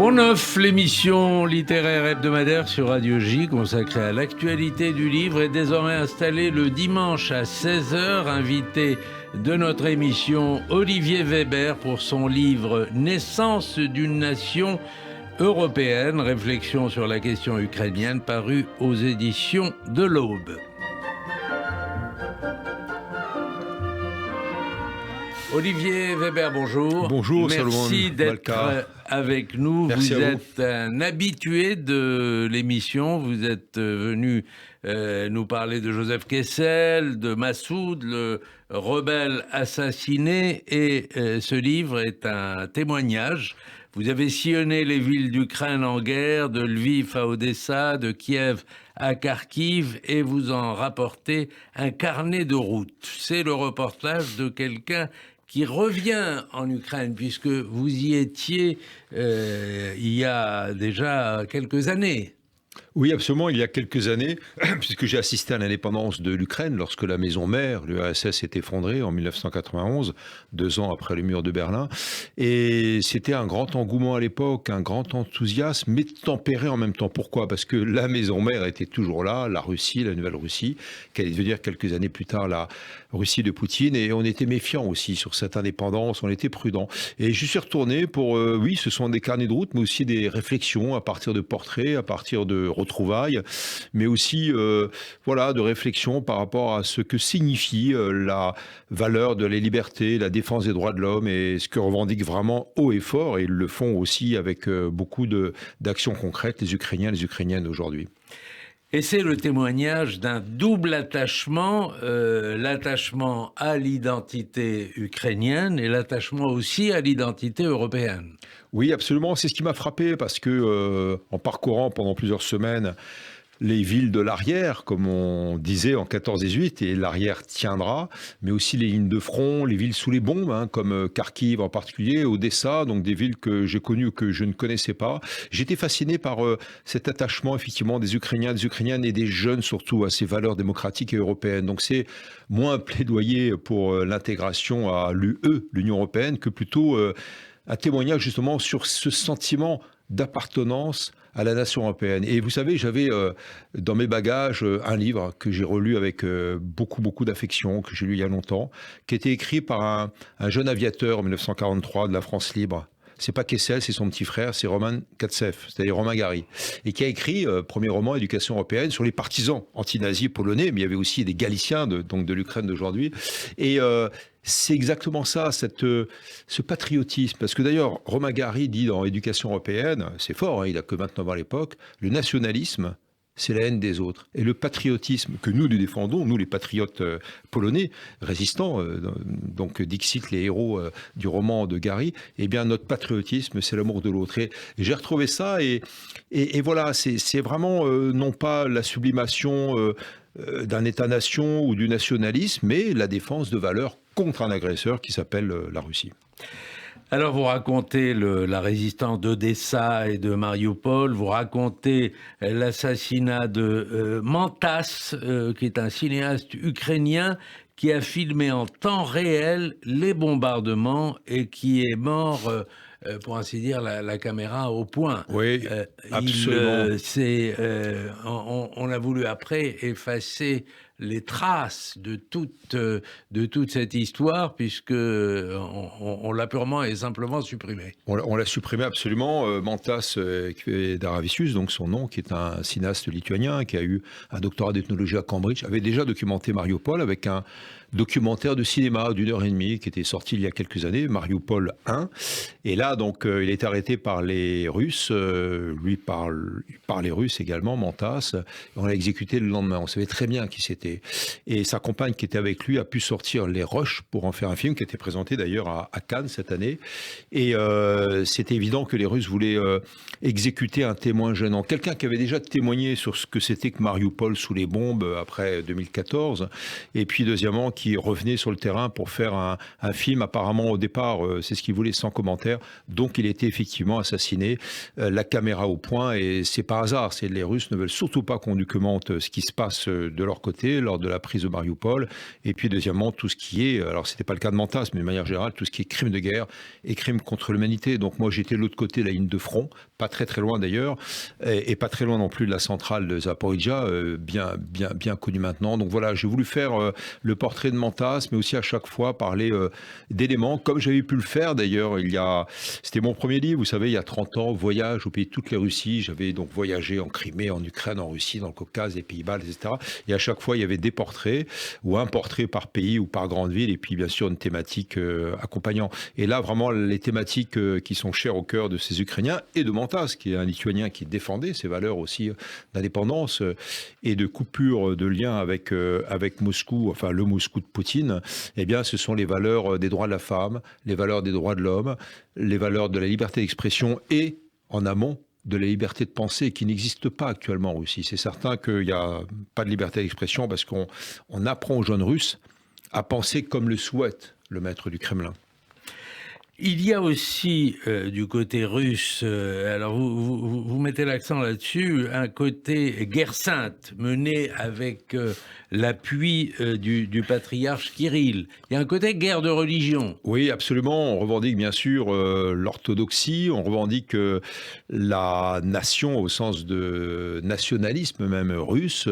Pont Neuf, l'émission littéraire hebdomadaire sur Radio J consacrée à l'actualité du livre est désormais installée le dimanche à 16h. Invité de notre émission, Olivier Weber pour son livre « Naissance d'une nation européenne », réflexion sur la question ukrainienne, paru aux éditions de l'Aube. Olivier Weber, bonjour. Bonjour, merci d'être avec nous. Merci vous êtes un habitué de l'émission. Vous êtes venu nous parler de Joseph Kessel, de Massoud, le rebelle assassiné. Et ce livre est un témoignage. Vous avez sillonné les villes d'Ukraine en guerre, de Lviv à Odessa, de Kiev à Kharkiv, et vous en rapportez un carnet de route. C'est le reportage de quelqu'un qui revient en Ukraine, puisque vous y étiez il y a déjà quelques années. Oui, absolument, il y a quelques années, puisque j'ai assisté à l'indépendance de l'Ukraine lorsque la maison mère, l'URSS, s'est effondrée en 1991, 2 ans après le mur de Berlin. Et c'était un grand engouement à l'époque, un grand enthousiasme, mais tempéré en même temps. Pourquoi ? Parce que la maison mère était toujours là, la Russie, la nouvelle Russie, qui allait devenir quelques années plus tard la Russie de Poutine. Et on était méfiants aussi sur cette indépendance, on était prudents. Et je suis retourné pour, oui, ce sont des carnets de route, mais aussi des réflexions à partir de portraits, à partir de retrouvailles, mais aussi voilà, de réflexions par rapport à ce que signifie la valeur de la liberté, la défense des droits de l'homme et ce que revendiquent vraiment haut et fort, et ils le font aussi avec beaucoup d'actions concrètes, les Ukrainiens, les Ukrainiennes aujourd'hui. Et c'est le témoignage d'un double attachement, l'attachement à l'identité ukrainienne et l'attachement aussi à l'identité européenne. Oui, absolument. C'est ce qui m'a frappé parce que, en parcourant pendant plusieurs semaines les villes de l'arrière, comme on disait en 14-18, et l'arrière tiendra, mais aussi les lignes de front, les villes sous les bombes, comme Kharkiv en particulier, Odessa, donc des villes que j'ai connues ou que je ne connaissais pas. J'étais fasciné par cet attachement, effectivement, des Ukrainiens, des Ukrainiennes et des jeunes surtout à ces valeurs démocratiques et européennes. Donc c'est moins un plaidoyer pour l'intégration à l'UE, l'Union européenne, que plutôt un témoignage justement sur ce sentiment d'appartenance à la nation européenne. Et vous savez, j'avais dans mes bagages un livre que j'ai relu avec beaucoup d'affection, que j'ai lu il y a longtemps, qui a été écrit par un jeune aviateur en 1943 de la France libre. C'est pas Kessel, c'est son petit frère, c'est Roman Katsev, c'est-à-dire Romain Gary, et qui a écrit premier roman Éducation européenne sur les partisans anti-nazis polonais, mais il y avait aussi des Galiciens donc de l'Ukraine d'aujourd'hui. Et c'est exactement ça, ce patriotisme. Parce que d'ailleurs, Romain Gary dit dans Éducation européenne, c'est fort, il n'a que 29 ans à l'époque, le nationalisme, c'est la haine des autres. Et le patriotisme que nous défendons, nous les patriotes polonais, résistants, donc dixit les héros du roman de Gary, eh bien notre patriotisme, c'est l'amour de l'autre. Et j'ai retrouvé ça, et voilà, c'est vraiment non pas la sublimation d'un État-nation ou du nationalisme, mais la défense de valeurs contre un agresseur qui s'appelle la Russie. Alors vous racontez la résistance d'Odessa et de Mariupol, vous racontez l'assassinat de Mantas, qui est un cinéaste ukrainien qui a filmé en temps réel les bombardements et qui est mort, pour ainsi dire, la caméra au point. Oui, absolument. On a voulu après effacer les traces de toute cette histoire, puisque on l'a purement et simplement supprimé. On l'a supprimé absolument. Mantas Daravicius, donc son nom, qui est un cinéaste lituanien, qui a eu un doctorat d'ethnologie à Cambridge, avait déjà documenté Mariupol avec un documentaire de cinéma d'1h30 qui était sorti il y a quelques années, Mariupol 1. Et là, donc, il est arrêté par les Russes, lui par les Russes également, Mantas. On l'a exécuté le lendemain. On savait très bien qui c'était. Et sa compagne qui était avec lui a pu sortir Les Roches pour en faire un film qui a été présenté d'ailleurs à Cannes cette année. Et c'était évident que les Russes voulaient exécuter un témoin gênant. Quelqu'un qui avait déjà témoigné sur ce que c'était que Mariupol sous les bombes après 2014. Et puis deuxièmement, qui revenait sur le terrain pour faire un film. Apparemment, au départ, c'est ce qu'il voulait, sans commentaire. Donc, il était effectivement assassiné, la caméra au point. Et c'est par hasard. Les Russes ne veulent surtout pas qu'on documente ce qui se passe de leur côté. lors de la prise de Mariupol. Et puis deuxièmement, tout ce qui est, alors c'était pas le cas de Mantas, mais de manière générale, tout ce qui est crime de guerre et crime contre l'humanité. Donc moi j'étais de l'autre côté de la ligne de front, pas très très loin d'ailleurs, et pas très loin non plus de la centrale de Zaporizhzhia, bien connue maintenant. Donc voilà, j'ai voulu faire le portrait de Mantas, mais aussi à chaque fois parler d'éléments, comme j'avais pu le faire d'ailleurs c'était mon premier livre, vous savez, il y a 30 ans, Voyage au pays de toutes les Russies. J'avais donc voyagé en Crimée, en Ukraine, en Russie, dans le Caucase, les Pays-Bas, etc. Et à chaque fois, il y avait des portraits, ou un portrait par pays ou par grande ville, et puis bien sûr une thématique accompagnant. Et là, vraiment, les thématiques qui sont chères au cœur de ces Ukrainiens, et de Mantas, qui est un Lituanien qui défendait ces valeurs aussi d'indépendance et de coupure de lien avec Moscou, enfin le Moscou de Poutine, eh bien, ce sont les valeurs des droits de la femme, les valeurs des droits de l'homme, les valeurs de la liberté d'expression et, en amont, de la liberté de penser qui n'existe pas actuellement en Russie. C'est certain qu'il n'y a pas de liberté d'expression parce qu'on apprend aux jeunes Russes à penser comme le souhaite le maître du Kremlin. Il y a aussi du côté russe, alors vous mettez l'accent là-dessus, un côté guerre sainte menée avec l'appui du patriarche Kirill. Il y a un côté guerre de religion. Oui, absolument. On revendique bien sûr l'orthodoxie, on revendique la nation au sens de nationalisme même russe,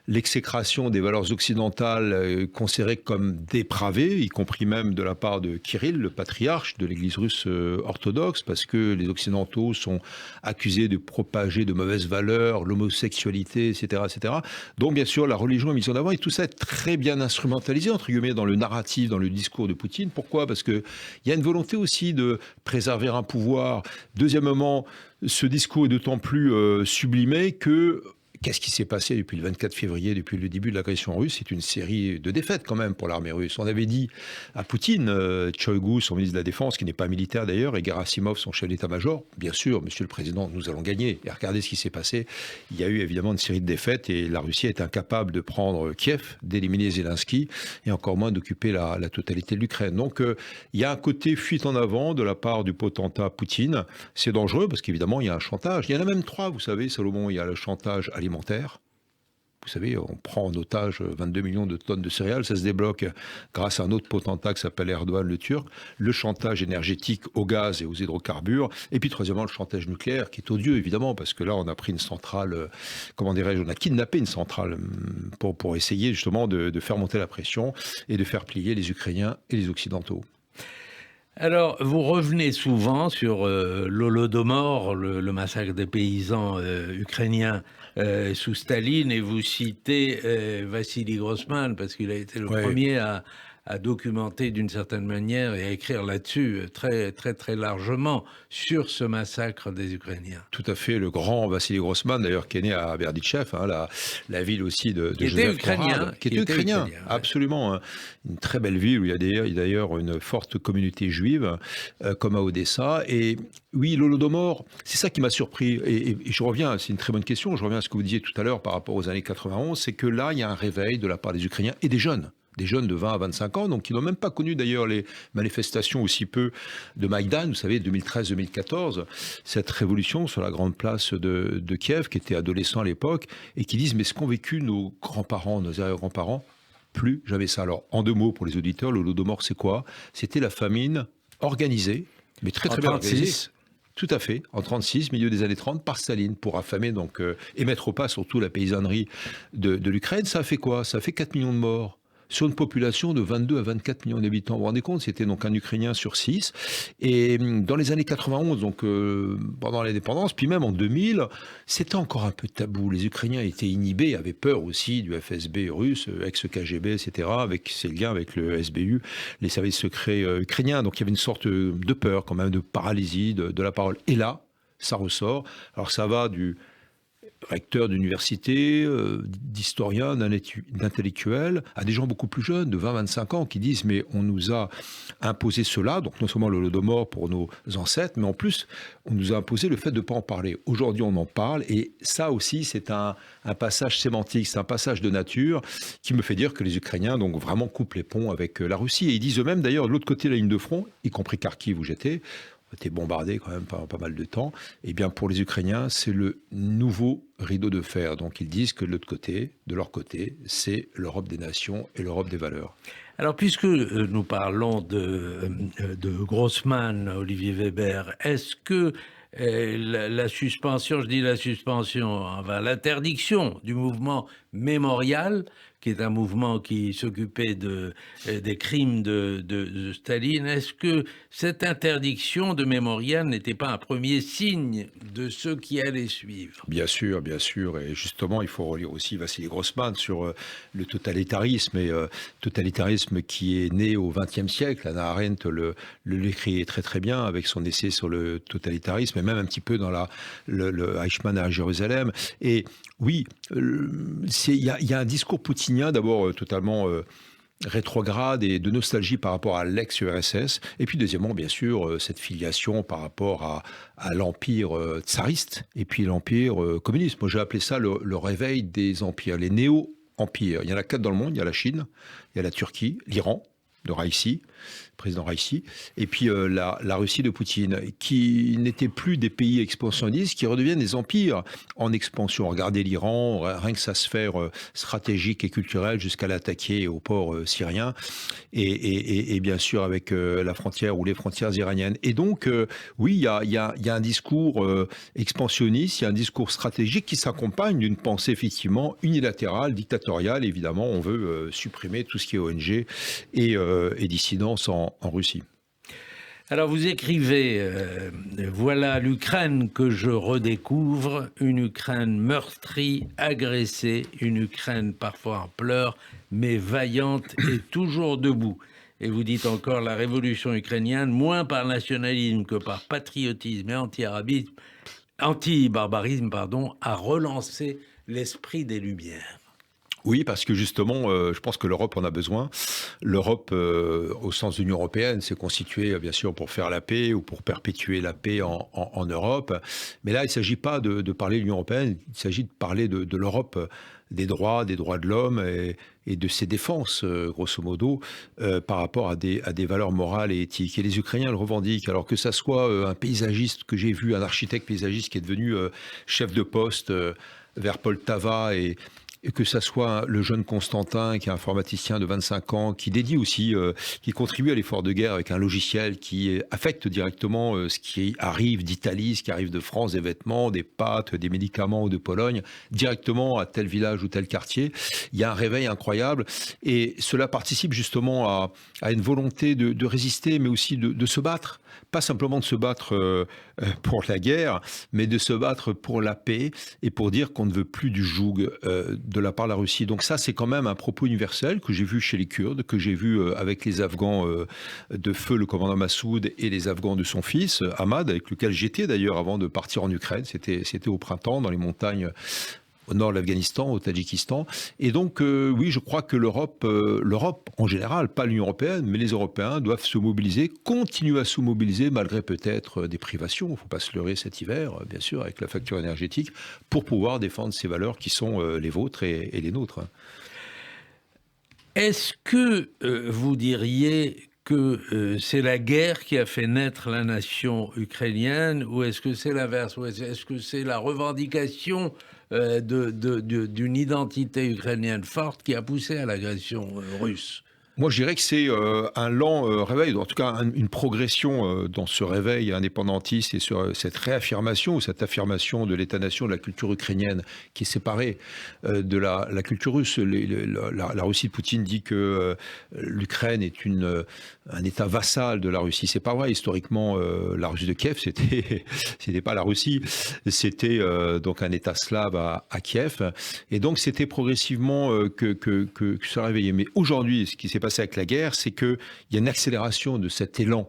l'exécration des valeurs occidentales considérées comme dépravées, y compris même de la part de Kirill, le patriarche de l'Église russe orthodoxe, parce que les Occidentaux sont accusés de propager de mauvaises valeurs, l'homosexualité, etc., etc. Donc, bien sûr, la religion est mise en avant et tout ça est très bien instrumentalisé, entre guillemets, dans le narratif, dans le discours de Poutine. Pourquoi ? Parce qu'il y a une volonté aussi de préserver un pouvoir. Deuxièmement, ce discours est d'autant plus sublimé que qu'est-ce qui s'est passé depuis le 24 février, depuis le début de l'agression russe? C'est une série de défaites quand même pour l'armée russe. On avait dit à Poutine, Shoigu, son ministre de la Défense, qui n'est pas militaire d'ailleurs, et Gerasimov, son chef d'état-major, bien sûr, monsieur le président, nous allons gagner. Et regardez ce qui s'est passé. Il y a eu évidemment une série de défaites et la Russie est incapable de prendre Kiev, d'éliminer Zelensky et encore moins d'occuper la totalité de l'Ukraine. Donc il y a un côté fuite en avant de la part du potentat Poutine. C'est dangereux parce qu'évidemment il y a un chantage. Il y en a même trois, vous savez, Salomon. Il y a le chantage alimentaire. Vous savez, on prend en otage 22 millions de tonnes de céréales, ça se débloque grâce à un autre potentat qui s'appelle Erdogan le Turc, le chantage énergétique au gaz et aux hydrocarbures, et puis troisièmement le chantage nucléaire qui est odieux évidemment, parce que là on a pris une centrale, comment dirais-je, on a kidnappé une centrale pour essayer justement de faire monter la pression et de faire plier les Ukrainiens et les Occidentaux. Alors, vous revenez souvent sur l'Holodomor, le massacre des paysans ukrainiens sous Staline, et vous citez Vassili Grossman, parce qu'il a été le premier à documenter d'une certaine manière et à écrire là-dessus très, très, très largement sur ce massacre des Ukrainiens. Tout à fait, le grand Vassili Grossman, d'ailleurs, qui est né à Berdichev, hein, la ville aussi de Joseph Conrad, qui était ukrainien, absolument. Hein. Une très belle ville où il y a d'ailleurs une forte communauté juive, comme à Odessa. Et oui, l'Holodomor, c'est ça qui m'a surpris. Et je reviens, c'est une très bonne question, je reviens à ce que vous disiez tout à l'heure par rapport aux années 91, c'est que là, il y a un réveil de la part des Ukrainiens et des jeunes de 20 à 25 ans, donc qui n'ont même pas connu d'ailleurs les manifestations aussi peu de Maïdan, vous savez, 2013-2014, cette révolution sur la grande place de Kiev, qui était adolescent à l'époque, et qui disent, mais ce qu'ont vécu nos grands-parents, nos arrière-grands-parents, plus jamais ça. Alors, en deux mots pour les auditeurs, l'Holodomor, c'est quoi ? C'était la famine organisée, mais très très bien organisée. Tout à fait, en 1936, milieu des années 30, par Staline, pour affamer donc, et mettre au pas surtout la paysannerie de l'Ukraine. Ça a fait quoi ? Ça a fait 4 millions de morts sur une population de 22 à 24 millions d'habitants. Vous vous rendez compte, c'était donc un Ukrainien sur 6. Et dans les années 91, donc pendant l'indépendance, puis même en 2000, c'était encore un peu tabou. Les Ukrainiens étaient inhibés, avaient peur aussi du FSB russe, ex-KGB, etc., avec ses liens avec le SBU, les services secrets ukrainiens. Donc il y avait une sorte de peur, quand même, de paralysie de la parole. Et là, ça ressort. Alors ça va du recteur d'université, d'historiens, d'intellectuels, à des gens beaucoup plus jeunes, de 20-25 ans, qui disent « mais on nous a imposé cela », donc non seulement l'Holodomor pour nos ancêtres, mais en plus, on nous a imposé le fait de ne pas en parler. Aujourd'hui, on en parle, et ça aussi, c'est un passage sémantique, c'est un passage de nature qui me fait dire que les Ukrainiens donc, vraiment coupent les ponts avec la Russie. Et ils disent eux-mêmes, d'ailleurs, de l'autre côté de la ligne de front, y compris Kharkiv où j'étais, été bombardé quand même pendant pas mal de temps. Eh bien, pour les Ukrainiens, c'est le nouveau rideau de fer. Donc, ils disent que de leur côté, c'est l'Europe des nations et l'Europe des valeurs. Alors, puisque nous parlons de Grossman, Olivier Weber, est-ce que la suspension, je dis la suspension, enfin, l'interdiction du mouvement mémorial, qui est un mouvement qui s'occupait des crimes de Staline, est-ce que cette interdiction de mémorial n'était pas un premier signe de ceux qui allaient suivre? Bien sûr, bien sûr. Et justement, il faut relire aussi Vassili Grossman sur le totalitarisme, et totalitarisme qui est né au XXe siècle. Hannah Arendt l'écrit très très bien avec son essai sur le totalitarisme, et même un petit peu dans le Eichmann à Jérusalem. Et oui, il y a un discours poutinien d'abord totalement rétrograde et de nostalgie par rapport à l'ex-URSS. Et puis deuxièmement, bien sûr, cette filiation par rapport à l'empire tsariste et puis l'empire communiste. Moi, j'ai appelé ça le réveil des empires, les néo-empires. Il y en a 4 dans le monde. Il y a la Chine, il y a la Turquie, l'Iran, de Raïssi, président Raïssi, et puis la Russie de Poutine, qui n'étaient plus des pays expansionnistes, qui redeviennent des empires en expansion. Regardez l'Iran, rien que sa sphère stratégique et culturelle, jusqu'à l'attaquer au port syrien, et bien sûr avec la frontière ou les frontières iraniennes. Et donc, oui, il y a un discours expansionniste, il y a un discours stratégique qui s'accompagne d'une pensée effectivement unilatérale, dictatoriale. Évidemment, on veut supprimer tout ce qui est ONG et dissidence en Russie. Alors vous écrivez, voilà l'Ukraine que je redécouvre, une Ukraine meurtrie, agressée, une Ukraine parfois en pleurs, mais vaillante et toujours debout. Et vous dites encore la révolution ukrainienne, moins par nationalisme que par patriotisme et anti-barbarisme, a relancé l'esprit des Lumières. Oui, parce que justement, je pense que l'Europe en a besoin. L'Europe, au sens de l'Union européenne, s'est constituée, bien sûr, pour faire la paix ou pour perpétuer la paix en Europe. Mais là, il ne s'agit pas de parler de l'Union européenne, il s'agit de parler de l'Europe, des droits de l'homme et de ses défenses, grosso modo, par rapport à des valeurs morales et éthiques. Et les Ukrainiens le revendiquent. Alors que ça soit un paysagiste que j'ai vu, un architecte paysagiste qui est devenu chef de poste vers Poltava, et que ça soit le jeune Constantin, qui est informaticien de 25 ans, qui dédie aussi, qui contribue à l'effort de guerre avec un logiciel qui affecte directement ce qui arrive d'Italie, ce qui arrive de France, des vêtements, des pâtes, des médicaments ou de Pologne, directement à tel village ou tel quartier. Il y a un réveil incroyable, et cela participe justement à une volonté de résister, mais aussi de se battre. Pas simplement de se battre pour la guerre, mais de se battre pour la paix et pour dire qu'on ne veut plus du joug de la part de la Russie. Donc ça, c'est quand même un propos universel que j'ai vu chez les Kurdes, que j'ai vu avec les Afghans de feu, le commandant Massoud, et les Afghans de son fils, Ahmad, avec lequel j'étais d'ailleurs avant de partir en Ukraine. C'était au printemps, dans les montagnes au nord de l'Afghanistan, au Tadjikistan. Et donc, oui, je crois que l'Europe en général, pas l'Union européenne, mais les Européens doivent se mobiliser, continuer à se mobiliser, malgré peut-être des privations. Il ne faut pas se leurrer cet hiver, bien sûr, avec la facture énergétique, pour pouvoir défendre ces valeurs qui sont les vôtres et les nôtres. Est-ce que vous diriez que c'est la guerre qui a fait naître la nation ukrainienne, ou est-ce que c'est l'inverse, ou est-ce que c'est la revendication d'une identité ukrainienne forte qui a poussé à l'agression russe? Moi, je dirais que c'est un lent réveil, en tout cas une progression dans ce réveil indépendantiste et sur cette réaffirmation ou cette affirmation de l'État-nation, de la culture ukrainienne qui est séparée de la culture russe. La Russie de Poutine dit que l'Ukraine est un État vassal de la Russie. C'est pas vrai. Historiquement, la Russie de Kiev, c'était pas la Russie, c'était donc un État slave à Kiev. Et donc, c'était progressivement que ça réveillait. Mais aujourd'hui, ce qui s'est passé avec la guerre, c'est qu'il y a une accélération de cet élan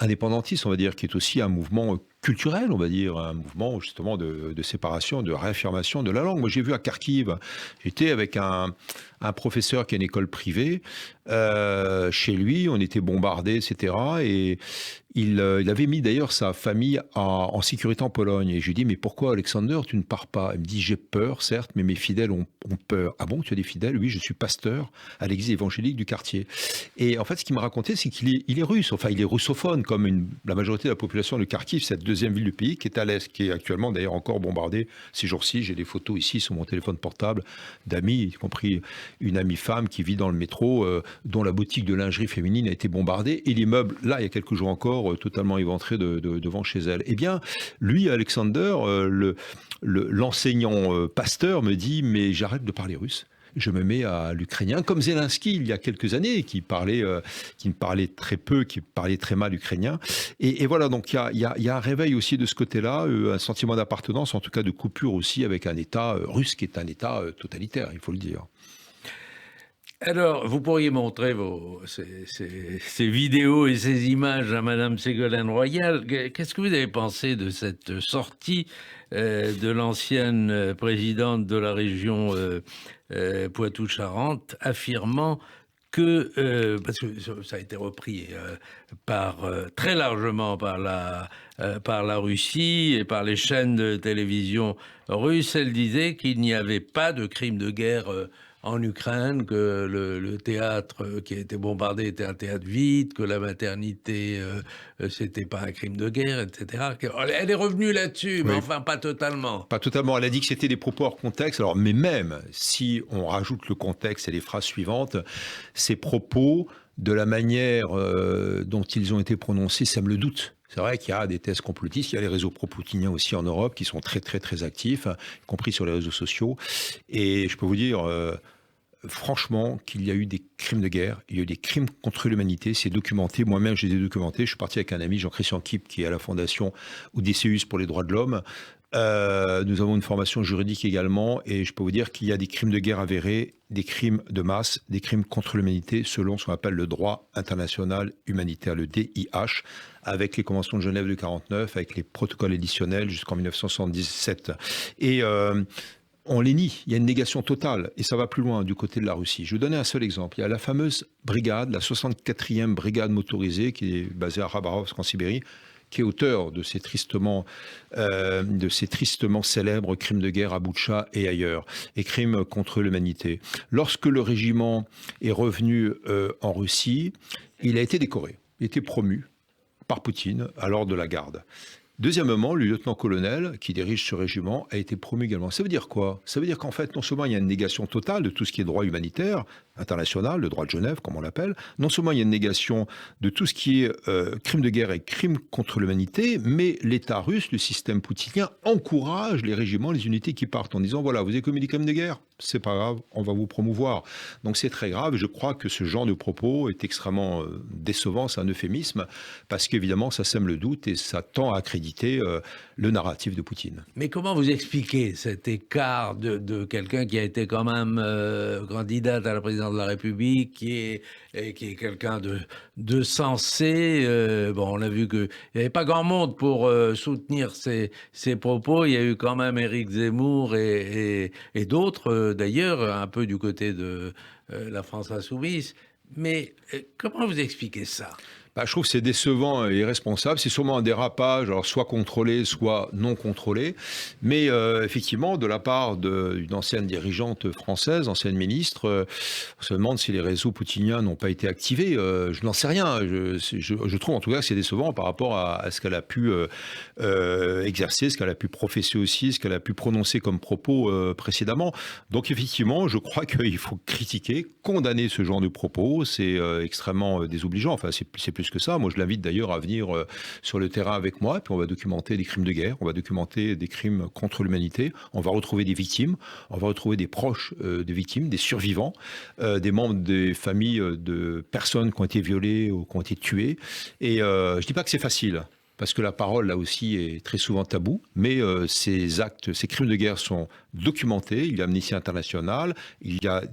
indépendantiste, on va dire, qui est aussi un mouvement culturel, on va dire, un mouvement justement de séparation, de réaffirmation de la langue. Moi, j'ai vu à Kharkiv, j'étais avec un professeur qui a une école privée, chez lui, on était bombardés, etc. il avait mis d'ailleurs sa famille en sécurité en Pologne. Et je lui dis, mais pourquoi Alexander, tu ne pars pas? Il me dit, j'ai peur, certes, mais mes fidèles ont peur. Ah bon, tu as des fidèles? Oui, je suis pasteur à l'église évangélique du quartier. Et en fait, ce qu'il m'a raconté, c'est qu'il est russe, enfin il est russophone, comme la majorité de la population de Kharkiv, cette deuxième ville du pays qui est à l'est, qui est actuellement d'ailleurs encore bombardée ces jours-ci. J'ai des photos ici sur mon téléphone portable d'amis, y compris une amie femme qui vit dans le métro, dont la boutique de lingerie féminine a été bombardée, et l'immeuble, là, il y a quelques jours encore, totalement éventré devant chez elle. Eh bien, lui, Alexander, l'enseignant pasteur, me dit, mais j'arrête de parler russe. Je me mets à l'ukrainien, comme Zelensky il y a quelques années, qui ne parlait très peu, qui parlait très mal ukrainien. Et voilà, donc il y a un réveil aussi de ce côté-là, un sentiment d'appartenance, en tout cas de coupure aussi avec un État russe qui est un État totalitaire, il faut le dire. Alors, vous pourriez montrer ces vidéos et ces images à Madame Ségolène Royal. Qu'est-ce que vous avez pensé de cette sortie de l'ancienne présidente de la région Poitou-Charentes, affirmant que, parce que ça a été repris très largement par la Russie et par les chaînes de télévision russes, elle disait qu'il n'y avait pas de crime de guerre en Ukraine, que le théâtre qui a été bombardé était un théâtre vide, que la maternité, c'était pas un crime de guerre, etc. Elle est revenue là-dessus, mais enfin pas totalement. Pas totalement. Elle a dit que c'était des propos hors contexte. Alors, mais même si on rajoute le contexte et les phrases suivantes, ces propos, de la manière dont ils ont été prononcés, ça me le doute. C'est vrai qu'il y a des thèses complotistes, il y a les réseaux pro-poutiniens aussi en Europe qui sont très très très actifs, y compris sur les réseaux sociaux. Et je peux vous dire, franchement, qu'il y a eu des crimes de guerre, il y a eu des crimes contre l'humanité, c'est documenté. Moi-même, j'ai documenté. Je suis parti avec un ami, Jean-Christian Kipp, qui est à la fondation Odysseus pour les droits de l'homme. Nous avons une formation juridique également, et je peux vous dire qu'il y a des crimes de guerre avérés, des crimes de masse, des crimes contre l'humanité, selon ce qu'on appelle le droit international humanitaire, le DIH, avec les conventions de Genève de 49, avec les protocoles additionnels jusqu'en 1977. Et on les nie, il y a une négation totale, et ça va plus loin du côté de la Russie. Je vais vous donner un seul exemple. Il y a la fameuse brigade, la 64e brigade motorisée, qui est basée à Khabarovsk en Sibérie, qui est auteur de ces tristement célèbres crimes de guerre à Boutcha et ailleurs, et crimes contre l'humanité. Lorsque le régiment est revenu en Russie, il a été décoré, il a été promu par Poutine à l'ordre de la garde. Deuxièmement, le lieutenant-colonel qui dirige ce régiment a été promu également. Ça veut dire quoi? Ça veut dire qu'en fait, non seulement il y a une négation totale de tout ce qui est droit humanitaire, international, le droit de Genève, comme on l'appelle, non seulement il y a une négation de tout ce qui est crime de guerre et crime contre l'humanité, mais l'État russe, le système poutinien, encourage les régiments, les unités qui partent en disant, voilà, vous avez commis des crimes de guerre, c'est pas grave, on va vous promouvoir. Donc c'est très grave, et je crois que ce genre de propos est extrêmement décevant, c'est un euphémisme, parce qu'évidemment, ça sème le doute et ça tend à accréditer le narratif de Poutine. Mais comment vous expliquez cet écart de quelqu'un qui a été quand même candidate à la présidence de la République, qui est quelqu'un de sensé. Bon, on a vu qu'il n'y avait pas grand monde pour soutenir ses propos. Il y a eu quand même Éric Zemmour et d'autres, d'ailleurs, un peu du côté de la France insoumise. Mais comment vous expliquez ça ? Je trouve que c'est décevant et irresponsable. C'est sûrement un dérapage, alors soit contrôlé, soit non contrôlé. Mais effectivement, de la part d'une ancienne dirigeante française, ancienne ministre, on se demande si les réseaux poutiniens n'ont pas été activés. Je n'en sais rien. Je trouve en tout cas que c'est décevant par rapport à ce qu'elle a pu exercer, ce qu'elle a pu professer aussi, ce qu'elle a pu prononcer comme propos précédemment. Donc effectivement, je crois qu'il faut critiquer, condamner ce genre de propos. C'est extrêmement désobligeant. Enfin, c'est plus que ça. Moi, je l'invite d'ailleurs à venir sur le terrain avec moi, puis on va documenter des crimes de guerre, on va documenter des crimes contre l'humanité, on va retrouver des victimes, on va retrouver des proches des victimes, des survivants, des membres des familles de personnes qui ont été violées ou qui ont été tuées. Et je ne dis pas que c'est facile, parce que la parole, là aussi, est très souvent tabou, mais ces actes, ces crimes de guerre sont documentés. Il y a Amnesty International, il y a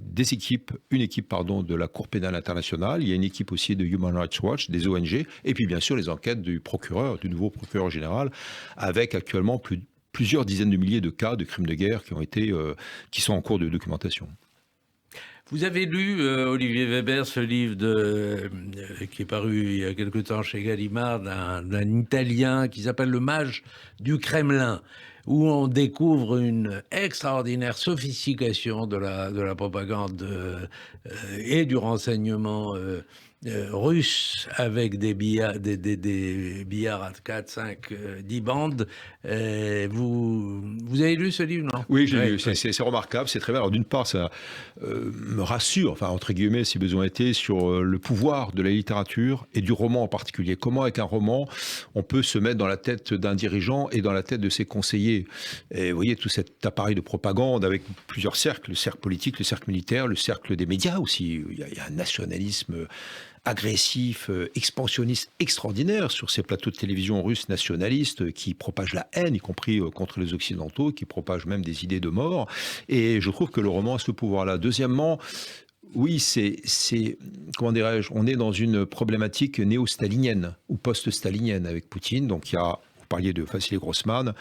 une équipe de la Cour pénale internationale, il y a une équipe aussi de Human Rights Watch, des ONG, et puis bien sûr les enquêtes du nouveau procureur général, avec actuellement plusieurs dizaines de milliers de cas de crimes de guerre qui sont en cours de documentation. Vous avez lu, Olivier Weber, ce livre qui est paru il y a quelque temps chez Gallimard, d'un Italien qui s'appelle Le Mage du Kremlin, où on découvre une extraordinaire sophistication de la propagande et du renseignement russe, avec des billards à 4, 5, 10 bandes. Vous avez lu ce livre, non? Oui, j'ai lu. C'est remarquable, c'est très bien. Alors d'une part, ça me rassure, enfin entre guillemets, si besoin était, sur le pouvoir de la littérature et du roman en particulier. Comment, avec un roman, on peut se mettre dans la tête d'un dirigeant et dans la tête de ses conseillers. Et vous voyez tout cet appareil de propagande avec plusieurs cercles, le cercle politique, le cercle militaire, le cercle des médias aussi. Il y a un nationalisme agressif, expansionniste extraordinaire sur ces plateaux de télévision russes nationalistes qui propagent la haine, y compris contre les Occidentaux, qui propagent même des idées de mort. Et je trouve que le roman a ce pouvoir-là. Deuxièmement, oui, comment dirais-je, on est dans une problématique néo-stalinienne ou post-stalinienne avec Poutine. Donc vous parliez de Vassili Grossman,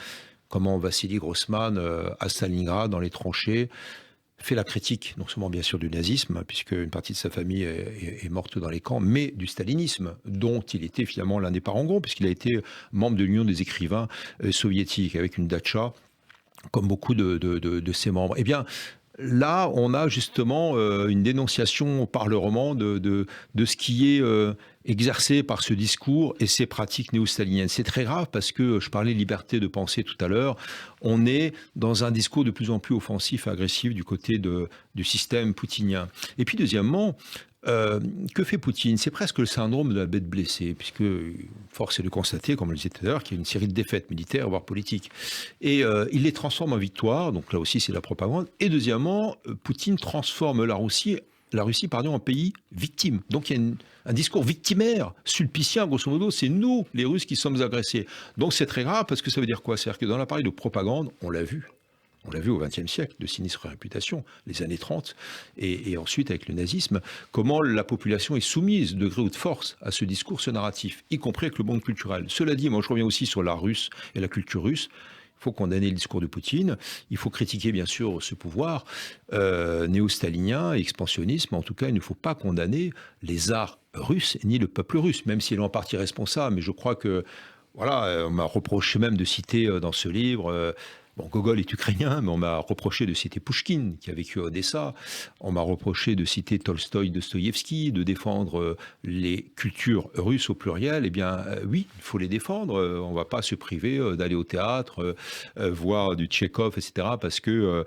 comment Vassili Grossman, à Stalingrad, dans les tranchées, fait la critique, non seulement bien sûr du nazisme, puisque une partie de sa famille est morte dans les camps, mais du stalinisme, dont il était finalement l'un des parangons, puisqu'il a été membre de l'Union des écrivains soviétiques, avec une datcha, comme beaucoup de ses membres. Eh bien, là, on a justement une dénonciation par le roman de ce qui est exercé par ce discours et ces pratiques néo-staliniennes. C'est très grave parce que je parlais liberté de penser tout à l'heure. On est dans un discours de plus en plus offensif et agressif du côté du système poutinien. Et puis deuxièmement, que fait Poutine? C'est presque le syndrome de la bête blessée, puisque force est de constater, comme on le disait tout à l'heure, qu'il y a une série de défaites militaires, voire politiques. Et il les transforme en victoire, donc là aussi c'est de la propagande. Et deuxièmement, Poutine transforme la Russie en pays victime. Donc il y a un discours victimaire, sulpicien, grosso modo, c'est nous, les Russes, qui sommes agressés. Donc c'est très grave, parce que ça veut dire quoi? C'est-à-dire que dans l'appareil de propagande, on l'a vu au XXe siècle, de sinistre réputation, les années 30, et ensuite avec le nazisme, comment la population est soumise, de gré ou de force, à ce discours, ce narratif, y compris avec le monde culturel. Cela dit, moi je reviens aussi sur l'art russe et la culture russe. Il faut condamner le discours de Poutine, il faut critiquer bien sûr ce pouvoir néo-stalinien et expansionnisme. En tout cas, il ne faut pas condamner les arts russes ni le peuple russe, même s'il est en partie responsable. Mais je crois que, voilà, on m'a reproché même de citer dans ce livre... Bon, Gogol est ukrainien, mais on m'a reproché de citer Pouchkine, qui a vécu à Odessa. On m'a reproché de citer Tolstoï, Dostoïevski, de défendre les cultures russes au pluriel. Eh bien, oui, il faut les défendre. On ne va pas se priver d'aller au théâtre, voir du Tchekhov, etc., parce que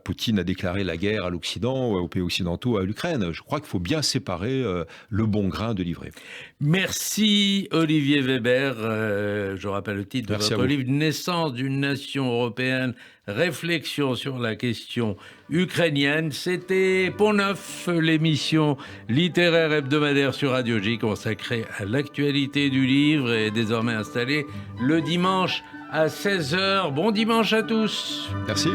Poutine a déclaré la guerre à l'Occident, aux pays occidentaux, à l'Ukraine. Je crois qu'il faut bien séparer le bon grain de l'ivraie. Merci Olivier Weber. Je rappelle le titre de votre livre, Naissance d'une nation européenne, réflexion sur la question ukrainienne. C'était Pont Neuf, l'émission littéraire hebdomadaire sur Radio J consacrée à l'actualité du livre, et désormais installée le dimanche à 16h. Bon dimanche à tous. Merci.